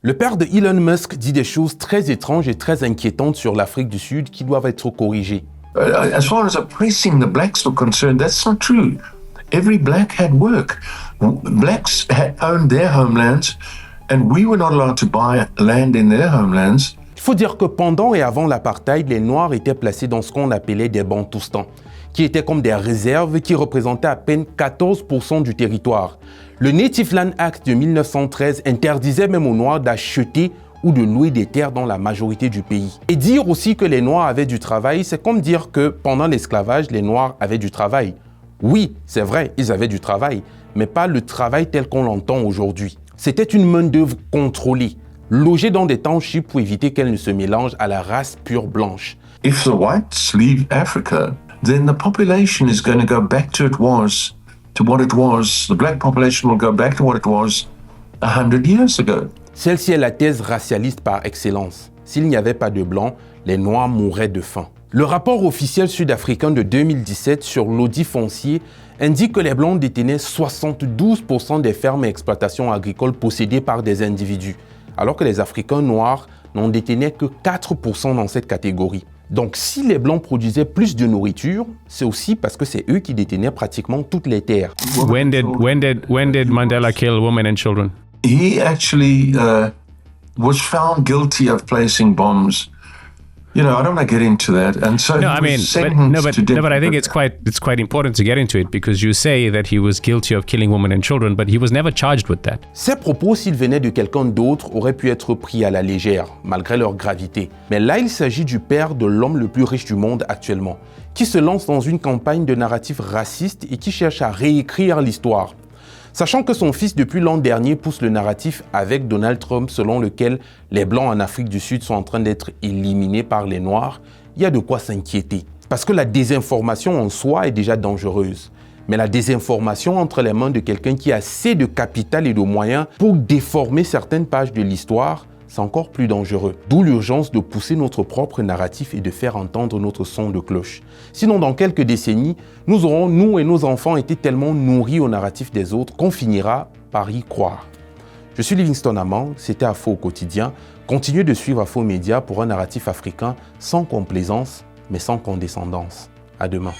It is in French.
Le père de Elon Musk dit des choses très étranges et très inquiétantes sur l'Afrique du Sud qui doivent être corrigées. As far as oppressing the blacks were concerned, that's not true. Every black had work. Blacks had owned their homelands, and we were not allowed to buy land in their homelands. Il faut dire que pendant et avant l'apartheid, les Noirs étaient placés dans ce qu'on appelait des bantoustans, qui étaient comme des réserves qui représentaient à peine 14% du territoire. Le Native Land Act de 1913 interdisait même aux Noirs d'acheter ou de louer des terres dans la majorité du pays. Et dire aussi que les Noirs avaient du travail, c'est comme dire que pendant l'esclavage, les Noirs avaient du travail. Oui, c'est vrai, ils avaient du travail, mais pas le travail tel qu'on l'entend aujourd'hui. C'était une main-d'œuvre contrôlée, logée dans des townships pour éviter qu'elle ne se mélange à la race pure blanche. If the whites leave Africa, then the population is going to go back to what it was. The black population will go back to what it was 100 years ago. Celle-ci est la thèse racialiste par excellence. S'il n'y avait pas de blancs, les Noirs mourraient de faim. Le rapport officiel sud-africain de 2017 sur l'audit foncier indique que les Blancs détenaient 72% des fermes et exploitations agricoles possédées par des individus, alors que les Africains noirs n'en détenaient que 4% dans cette catégorie. Donc si les Blancs produisaient plus de nourriture, c'est aussi parce que c'est eux qui détenaient pratiquement toutes les terres. When did Mandela kill women and children? He actually was found guilty of placing bombs. You know, I don't want to get into that. And so No, I mean, but I think it's quite important to get into it because you say that he was guilty of killing women and children, but he was never charged with that. Ces propos, s'ils venaient de quelqu'un d'autre, auraient pu être pris à la légère, malgré leur gravité. Mais là, il s'agit du père de l'homme le plus riche du monde actuellement, qui se lance dans une campagne de narratif raciste et qui cherche à réécrire l'histoire. Sachant que son fils, depuis l'an dernier, pousse le narratif avec Donald Trump selon lequel les Blancs en Afrique du Sud sont en train d'être éliminés par les Noirs, il y a de quoi s'inquiéter. Parce que la désinformation en soi est déjà dangereuse. Mais la désinformation entre les mains de quelqu'un qui a assez de capital et de moyens pour déformer certaines pages de l'histoire, c'est encore plus dangereux. D'où l'urgence de pousser notre propre narratif et de faire entendre notre son de cloche. Sinon, dans quelques décennies, nous aurons, nous et nos enfants, été tellement nourris au narratif des autres qu'on finira par y croire. Je suis Livingstone Amang, c'était Afro au quotidien. Continuez de suivre Afro Média pour un narratif africain sans complaisance, mais sans condescendance. À demain.